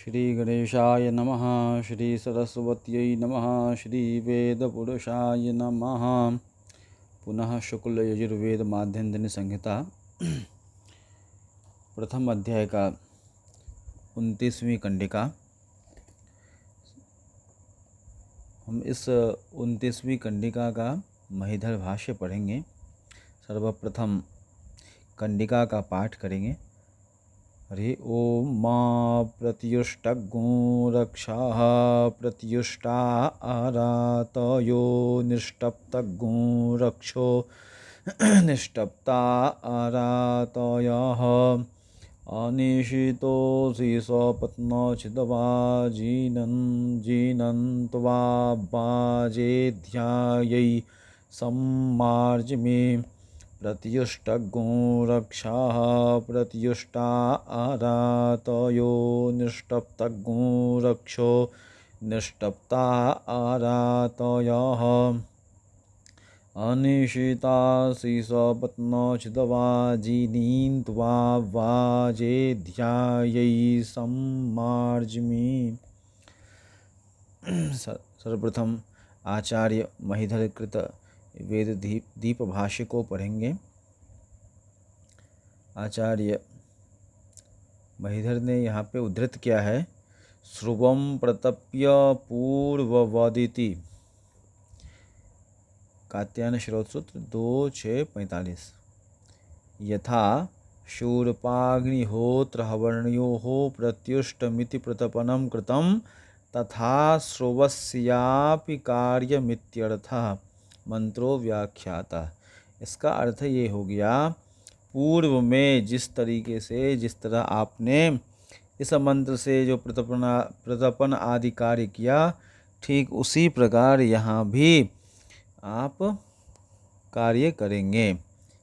श्री गणेशाय नमः। श्री सरस्वत्यै नमः। श्री वेदपुरुषाय नमः। पुनः शुक्ल यजुर्वेद माध्यन्दिनी संहिता प्रथम अध्याय का 29वीं कंडिका। हम इस 29वीं कंडिका का महिधर भाष्य पढ़ेंगे। सर्वप्रथम कंडिका का पाठ करेंगे। हरि ओम मां प्रत्युष्टग्गो रक्षाः प्रत्युष्टा आरातयो निष्टप्तग्गो रक्षो निष्टप्ता आरातयः अनिशितोऽसि स्वपत्नचिदवा जीनन्त्वा वाजेध्यायै सम्मार्जमे प्रत्युष्टग्गो रक्षाः प्रत्युष्टा आरातयो निष्टप्तग्गो रक्षो निष्टप्ता आरातयः अनिशितासि स्वपत्नचिदवा जीनीन्त्वा वाजेध्यायै सम्मार्जमे। सर्वप्रथम आचार्य महिधर कृत वेद दीप भाष्य को पढ़ेंगे। आचार्य महिधर ने यहाँ पे उद्धृत किया है, श्रुवम प्रतप्य पूर्ववदिति, कात्यायन श्रोत सूत्र 2:6-45। यथा शूर्पाग्निहोत्र हवण्योः प्रत्युष्टमिति प्रतपनं कृतं तथा श्रुवस्यापि कार्यमित्यर्थः। मंत्रो व्याख्याता। इसका अर्थ ये हो गया, पूर्व में जिस तरीके से जिस तरह आपने इस मंत्र से जो प्रतपन आदि कार्य किया, ठीक उसी प्रकार यहाँ भी आप कार्य करेंगे।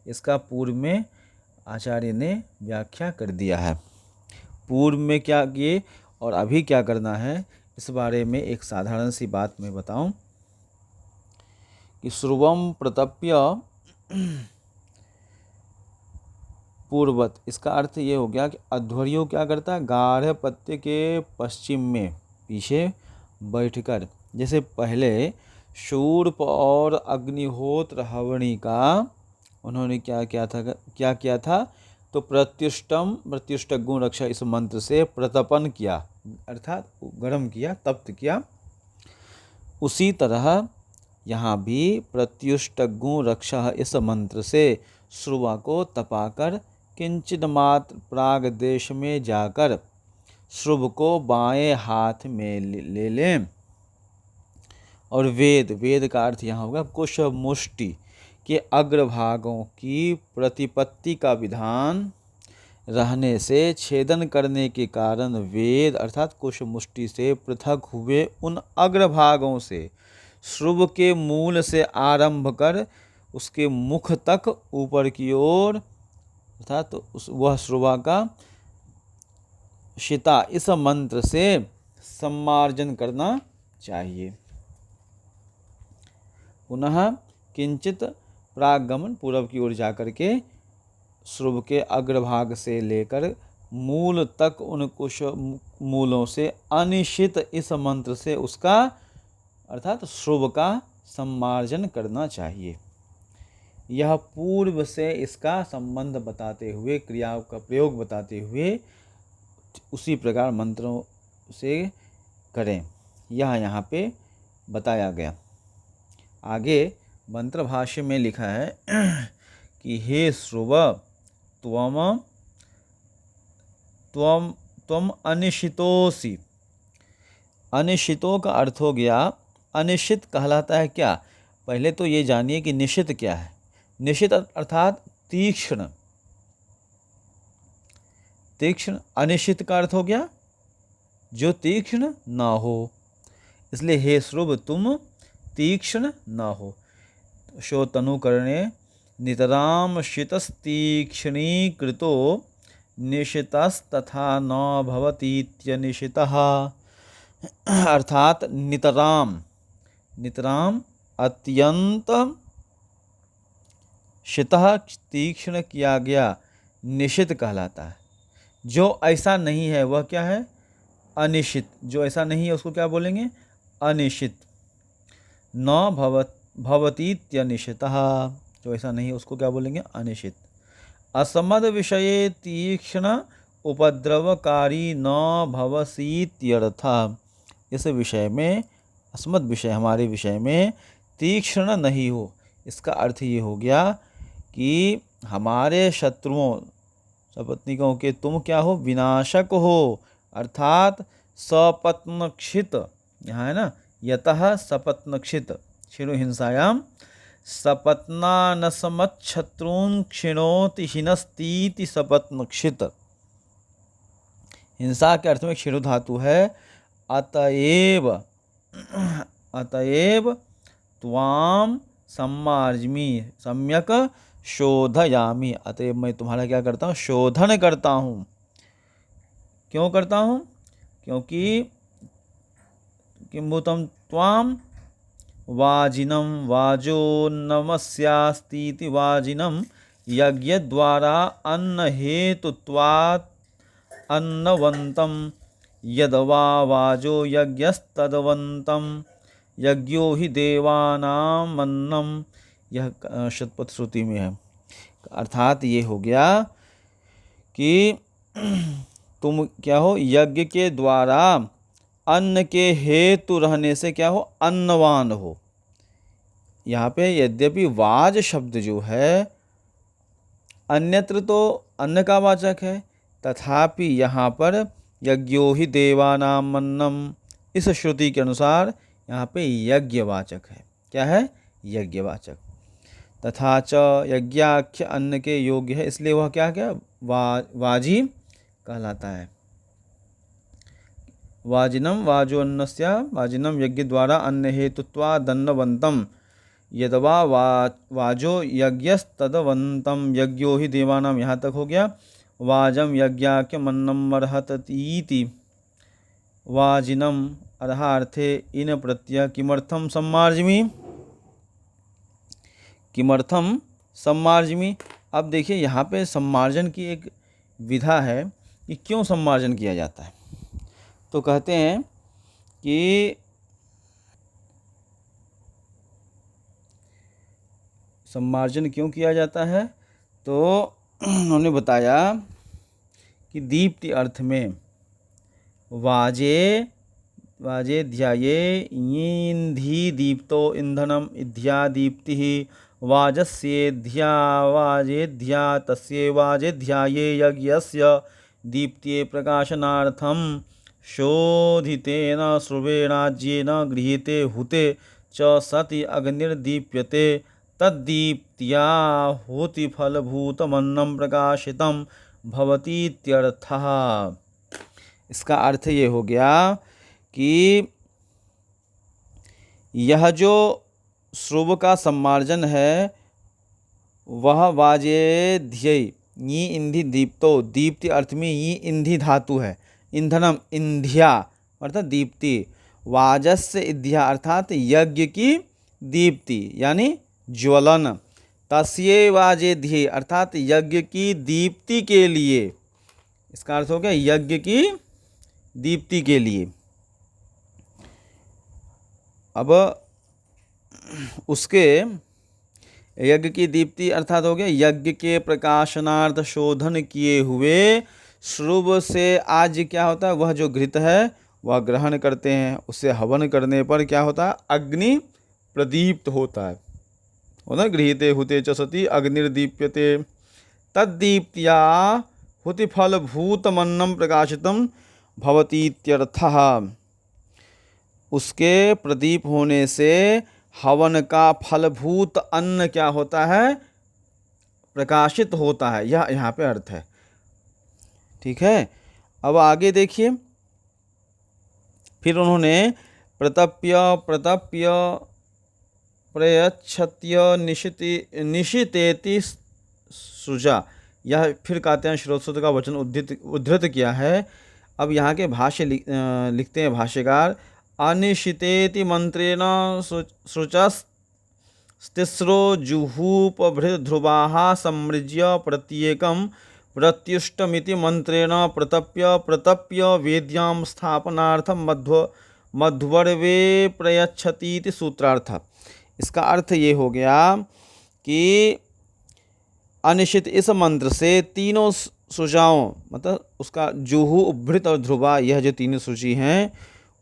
इसका पूर्व में आचार्य ने व्याख्या कर दिया है। पूर्व में क्या किए और अभी क्या करना है, इस बारे में एक साधारण सी बात मैं बताऊं कि श्रुवम प्रतप्य पूर्वत, इसका अर्थ ये हो गया कि अध्वर्यु क्या करता है, गाढ़ पत्ते के पश्चिम में पीछे बैठकर, जैसे पहले शूर्प और अग्निहोत्र हवणी का उन्होंने क्या किया था, तो प्रत्युष्टग्गो रक्षा इस मंत्र से प्रतपन किया, अर्थात गर्म किया, तप्त किया। उसी तरह यहाँ भी प्रत्युष्टग्गो रक्षा इस मंत्र से श्रुवा को तपाकर किंचित मात्र प्राग देश में जाकर श्रुव को बाएं हाथ में ले लें। और वेद का अर्थ यहाँ होगा कुश मुष्टि के अग्रभागों की प्रतिपत्ति का विधान रहने से छेदन करने के कारण वेद अर्थात कुश मुष्टि से पृथक हुए उन अग्रभागों से श्रुव के मूल से आरंभ कर उसके मुख तक ऊपर की ओर अर्थात वह श्रुवा का शिता इस मंत्र से सम्मार्जन करना चाहिए। पुनः किंचित प्रागमन, पूर्व की ओर जाकर के श्रुव के अग्रभाग से लेकर मूल तक उन कुश मूलों से अनिशित इस मंत्र से उसका अर्थात श्रुव का सम्मार्जन करना चाहिए। यह पूर्व से इसका संबंध बताते हुए, क्रियाओं का प्रयोग बताते हुए उसी प्रकार मंत्रों से करें, यह यहाँ पे बताया गया। आगे मंत्र भाष्य में लिखा है कि हे श्रुव त्वम अनिशितोसि। अनिशितो का अर्थ हो गया, अनिश्चित कहलाता है क्या, पहले तो ये जानिए कि निशित क्या है। निशित अर्थात तीक्ष्ण। अनिश्चित का अर्थ हो गया जो तीक्ष्ण ना हो। इसलिए हे श्रुव तुम तीक्ष्ण न हो। शो तनुकरणे नितराम शितस्तीक्ष्णीकृतो निशितस्तथा न भवतीत्यनिशितः। अर्थात नितराम अत्यंत शितः तीक्ष्ण किया गया निशित कहलाता है। जो ऐसा नहीं है वह क्या है, अनिशित, जो ऐसा नहीं है उसको क्या बोलेंगे? अनिशित। न भवतीत्यनिशितः, जो ऐसा नहीं है उसको क्या बोलेंगे? अनिशित। असमद विषये तीक्ष्ण उपद्रवकारी न भवसीत्यर्थः, इस विषय में, अस्मद विषय हमारे विषय में तीक्ष्ण नहीं हो, इसका अर्थ ये हो गया कि हमारे शत्रुओं सपत्निकों के तुम क्या हो? विनाशक हो, अर्थात सपत्नक्षित, यहाँ है ना, यतः सपत्नक्षित क्षीणु हिंसायाम सपत्नानसमच्छत्रून् क्षिणोति हिनस्तीति सपत्नक्षित। हिंसा के अर्थ में क्षीणु धातु है। अतएव, अतएव त्वाम सम्मार्जमि सम्यक शोधयामि, अतएव मैं तुम्हारा क्या करता हूँ? शोधन करता हूँ। क्यों करता हूँ? क्योंकि किंभूतम त्वाम वाजिनम वाजो नमस्यास्तीति वाजिनम यज्ञद्वारा अन्न हेतुत्वात् अन्नवंतम यदवा वाजो यज्ञस्तदवंतम यज्ञो हि देवानाम अन्नम, यह शतपथ श्रुति में है। अर्थात ये हो गया कि तुम क्या हो? यज्ञ के द्वारा अन्न के हेतु रहने से क्या हो? अन्नवान हो। यहाँ पे यद्यपि वाज शब्द जो है अन्यत्र तो अन्न का वाचक है, तथापि यहाँ पर यज्ञो ही देवानाम अन्नम, इस श्रुति के अनुसार यहाँ पे यज्ञवाचक है। क्या है? यज्ञवाचक। तथा च यज्ञाख्य अन्न के योग्य है, इसलिए वह क्या क्या वाजी कहलाता है। वाजिनम वाजो अन्नस्य वाजिनम यज्ञ द्वारा अन्न हेतुत्वादन्नवंतम यदवा वाजो यज्ञस्तदवंतम यज्ञो ही देवानाम, यहाँ तक हो गया। वाजम यज्ञाख्य मन्नम अर्हतीति वाजिनम अर्हार्थे इन प्रत्यय किमर्थम सम्मार्जमि, किमर्थम सम्मार्जमि। अब देखिए यहाँ पे सम्मार्जन की एक विधा है कि क्यों सम्मार्जन किया जाता है। तो कहते हैं कि सम्मार्जन क्यों किया जाता है, तो उन्होंने बताया कि दीप्ति अर्थ में वाजे वाजे ध्याये ईंधी दीप्तो ईंधनम इध्या दीप्ति वाजस्येध्या वाजेध्या तस्ये वाजेध्याये यज्ञस्य दीप्त्ये प्रकाशनार्थम शोधितेन श्रुवेणाज्येन गृहीते हुते च सति अग्निर्दीप्यते तद्दीप्त्या होतिफलभूतमन्नं प्रकाशितं भवतीत्यर्थः। इसका अर्थ ये हो गया कि यह जो श्रुव का सम्मार्जन है वह वाजेध्यय नी इंधि दीप्तो, दीप्ति अर्थ में ये इंधि धातु है, ईंधनम इंध्या अर्थात दीप्ति, वाजस्य इध्या अर्थात यज्ञ की दीप्ति यानी ज्वलन, तस्ये वाजेध्य अर्थात यज्ञ की दीप्ति के लिए, इसका अर्थ हो गया यज्ञ की दीप्ति के लिए। अब उसके यज्ञ की दीप्ति अर्थात हो गया यज्ञ के प्रकाशनार्थ शोधन किए हुए श्रुव से आज क्या होता है, वह जो घृत है वह ग्रहण करते हैं, उससे हवन करने पर क्या होता है, अग्नि प्रदीप्त होता है, हो ना, गृहीते हुते च सति अग्निर्दीप्यते तद्दीप्त्या हुति फलभूतमन्नं प्रकाशितं भवतीत्यर्थः। उसके प्रदीप होने से हवन का फलभूत अन्न क्या होता है, प्रकाशित होता है, यह यहाँ पे अर्थ है। ठीक है, अब आगे देखिए, फिर उन्होंने प्रतप्य प्रतप्य प्रयच्छत्य निशितेति सृजा, यह फिर कहते हैं श्रोतसूत्र का वचन उद्धृत किया है। अब यहाँ के भाष्य लिखते हैं भाष्यकार, अनिशितेति मंत्रेण शुचस्तिस्रो जुहूपभृत ध्रुवाः सम्मृज्य प्रत्येकं प्रत्युष्टमिति मंत्रेण प्रतप्य प्रतप्य वेद्यां स्थापनार्थम मध्वर्वे प्रयच्छति इति सूत्रार्थ। इसका अर्थ ये हो गया कि अनिशित इस मंत्र से तीनों सुजाओं, मतलब उसका जुहू, उभृत और ध्रुवा, यह जो तीनों सूची हैं,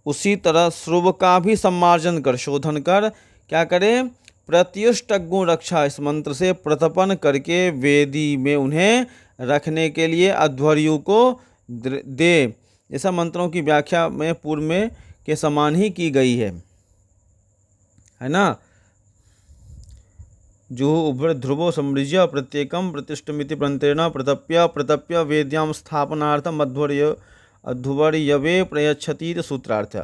उसी तरह श्रुव का भी सम्मार्जन कर, शोधन कर, क्या करें, प्रत्युष्टज्ञो रक्षा, इस मंत्र से प्रतपन करके वेदी में उन्हें रखने के लिए अध्वर्यु को दे। ऐसा मंत्रों की व्याख्या में पूर्व में के समान ही की गई है ना। जुहू उभृत ध्रुवो समृज्य प्रत्येकम प्रतिष्ठमिति मंत्रेण प्रतप्य प्रतप्य वेद्यां स्थापनार्थम अध्वर्यवे प्रयच्छति सूत्रार्थ।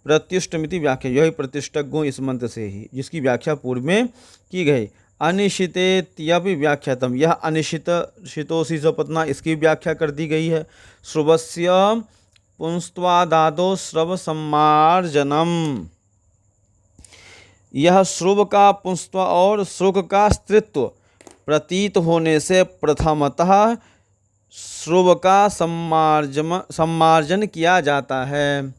प्रत्युष्टमिति व्याख्या, यही प्रतिष्ठज्ञो इस मंत्र से ही, जिसकी व्याख्या पूर्व में की गई। अनिशितेत्यपि व्याख्यातम, यह अनिशित शितोषि सपत्ना, इसकी व्याख्या कर दी गई है। श्रुवस्य पुंस्त्वादादो श्रव सम्मार्जनम, यह श्रुव का पुंस्त्व और श्रुक का स्त्रीत्व प्रतीत होने से प्रथमतः श्रुव का सम्मार्जन किया जाता है।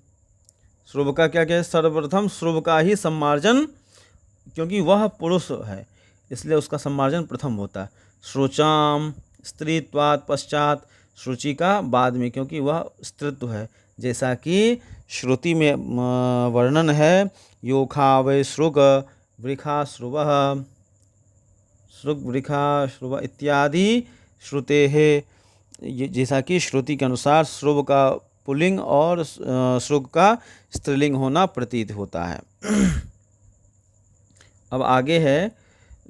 श्रुव का क्या क्या, सर्वप्रथम श्रुव का ही सम्मार्जन, क्योंकि वह पुरुष है इसलिए उसका सम्मार्जन प्रथम होता है। श्रुचाम स्त्रीत्वात् पश्चात, श्रुचि का बाद में, क्योंकि वह स्त्रीत्व है, जैसा कि श्रुति में वर्णन है, योखा वै श्रुग वृखा श्रुवः, श्रुग वृखा श्रुव इत्यादि श्रुते है, जैसा कि श्रुति के अनुसार श्रुव का पुल्लिंग और श्रुग का स्त्रीलिंग होना प्रतीत होता है। अब आगे है,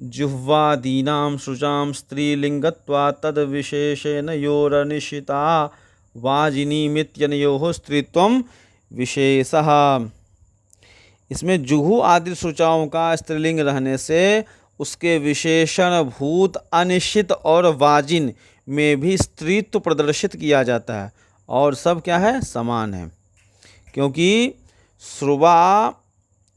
जुह्वादीनां शुचां स्त्रीलिंगत्वात् तद विशेषेण योरनिशिता वाजिनीमित्यनयोः स्त्रीत्वं विशेषः। इसमें जुहू आदि शुचाओं का स्त्रीलिंग रहने से उसके विशेषण भूत अनिश्चित और वाजिन में भी स्त्रीत्व प्रदर्शित किया जाता है, और सब क्या है, समान है, क्योंकि श्रुवा,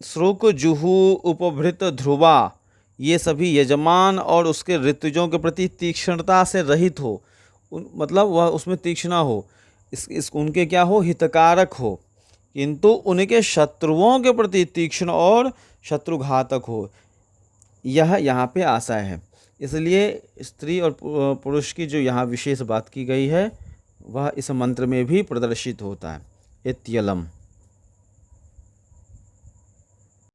श्रुक, जुहू, उपभृत, ध्रुवा, ये सभी यजमान और उसके ऋतुजों के प्रति तीक्ष्णता से रहित हो, मतलब वह उसमें तीक्ष्णा हो, उनके क्या हो, हितकारक हो, किंतु उनके शत्रुओं के प्रति तीक्ष्ण और शत्रुघातक हो, यह यहाँ पे आशय है। इसलिए स्त्री और पुरुष की जो यहाँ विशेष बात की गई है वह इस मंत्र में भी प्रदर्शित होता है। इत्यलम।